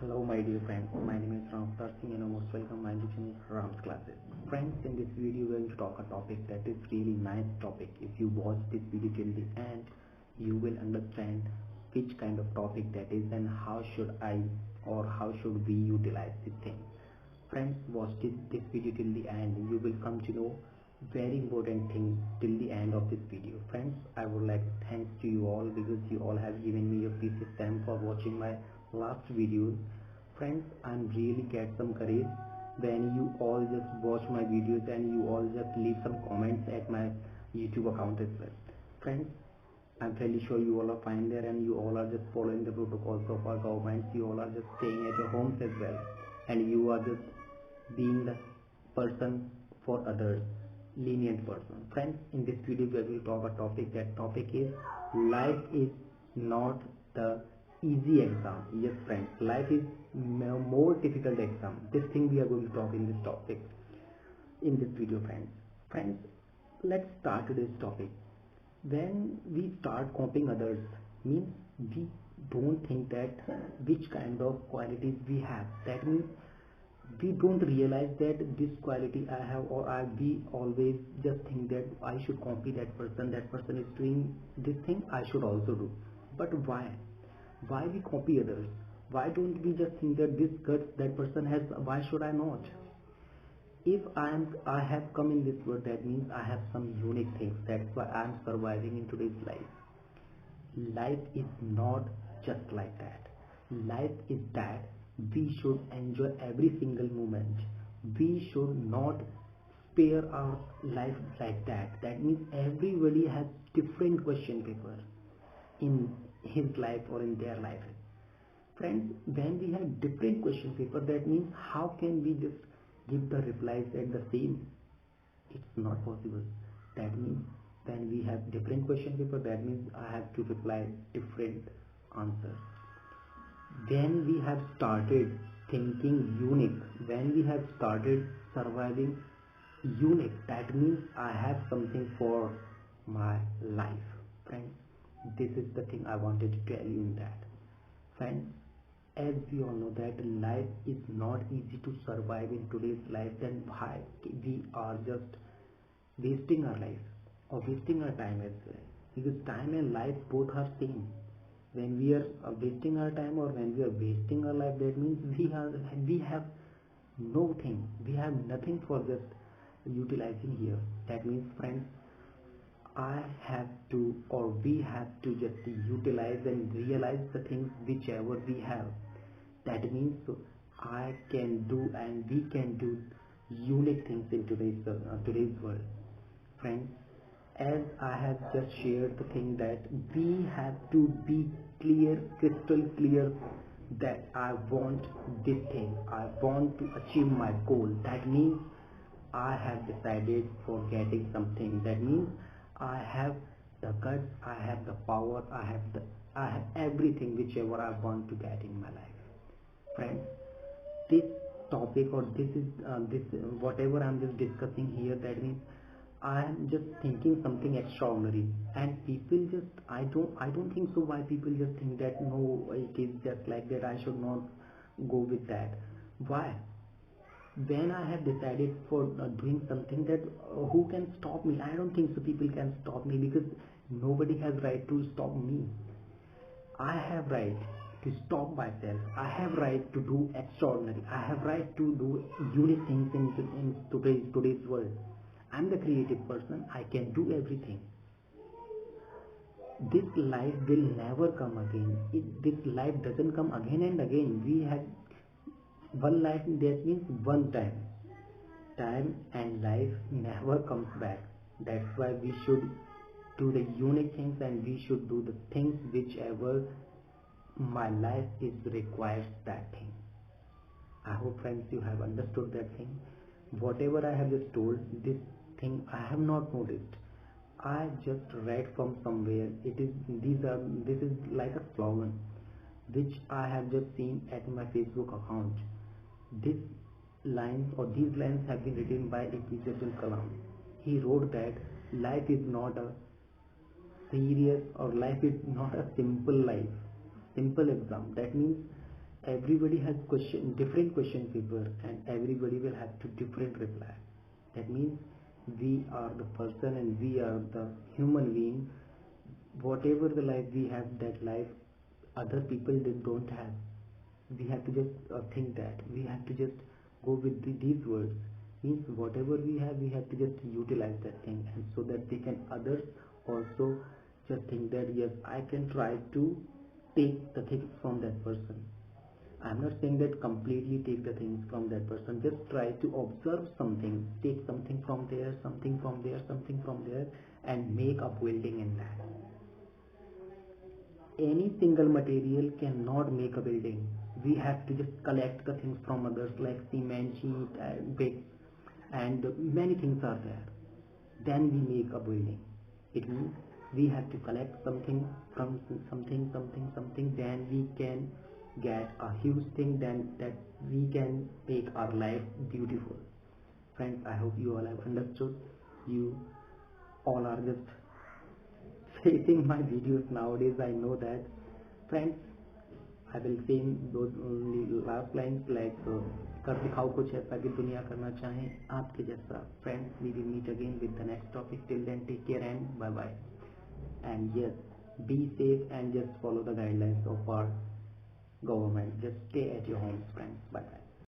Hello my dear friends, my name is Ram Singh and most welcome my channel Ram's Classes. Friends, in this video we are going to talk a topic that is really nice topic. If you watch this video till the end, you will understand which kind of topic that is and how should I or how should we utilize this thing. Friends, watch this video till the end. You will come to know very important thing till the end of this video. Friends, I would like to thanks to you all because you all have given me your precious time for watching my last videos. Friends, I'm really get some courage when you all just watch my videos and you all just leave some comments at my YouTube account as well. Friends, I'm fairly sure you all are fine there and you all are just following the protocols of our governments. You all are just staying at your homes as well and you are just being the person for others, lenient person. Friends, in this video we will talk a topic. That topic is life is not the easy exam. Yes friends, life is more difficult exam. This thing we are going to talk in this topic in this video. Friends, let's start today's topic. When we start copying others, means we don't think that which kind of qualities we have. That means we don't realize that this quality I have, or we always just think that I should copy that person is doing this thing, I should also do. But why we copy others? Why don't we just think that this guts that person has, why should I not? If I have come in this world, that means I have some unique things. That's why I am surviving in today's life. Life is not just like that. Life is that we should enjoy every single moment. We should not spare our life like that. That means everybody has different question paper in his life or in their life. Friends, when we have different question paper, that means how can we just give the replies at the same? It's not possible. That means when we have different question paper, that means I have to reply different answers. When we have started thinking unique, when we have started surviving unique, that means I have something for my life. Friends, this is the thing I wanted to tell you in that. Friends, as we all know that life is not easy to survive in today's life, then why we are just wasting our life or wasting our time as well? Because time and life both are same. When we are wasting our time or when we are wasting our life, that means we have nothing, we have nothing for just utilizing here. That means friends, I have to, or we have to just utilize and realize the things whichever we have. That means I can do and we can do unique things in today's world. Friends, as I have just shared the thing that we have to be clear, crystal clear, that I want this thing, I want to achieve my goal. That means I have decided for getting something. That means I have the guts, I have the power, I have everything whichever I want to get in my life. Friends, this topic or this whatever I'm just discussing here, that means I am just thinking something extraordinary, and people just I don't think so. Why people just think that no, it is just like that, I should not go with that? Why? When I have decided for doing something, that who can stop me? I don't think so people can stop me, because nobody has right to stop me. I have right to stop myself. I have right to do extraordinary. I have right to do unique things in today's world. I'm the creative person. I can do everything. This life will never come again. This life doesn't come again and again. We have one life, that means one time. Time and life never comes back. That's why we should do the unique things and we should do the things whichever my life is requires that thing. I hope friends you have understood that thing. Whatever I have just told, this thing I have not noticed. I just read from somewhere. This is like a slogan which I have just seen at my Facebook account. These lines have been written by APJ Abdul Kalam. He wrote that life is not a serious, or life is not a simple exam. That means everybody has different question paper, and everybody will have to different reply. That means we are the person and we are the human being. Whatever the life we have, that life other people they don't have. We have to just think that we have to just go with these words. Means whatever we have to just utilize that thing, and so that they can others also just think that yes, I can try to take the things from that person. I'm not saying that completely take the things from that person. Just try to observe something, take something from there, something from there, something from there, and make a building in that. Any single material cannot make a building. We have to just collect the things from others like cement, sheet, bricks, and many things are there. Then we make a building. It means we have to collect something from something, then we can get a huge thing, then that we can make our life beautiful. Friends, I hope you all have understood. You all are just facing my videos nowadays, I know that. Friends, I will say those only last lines like कर दिखाओ कुछ ऐसा कि दुनिया करना चाहे आपके जैसा. Friends, we will meet again with the next topic. Till then, take care and bye bye. And yes, be safe and just follow the guidelines of our government. Just stay at your homes, friends. Bye bye.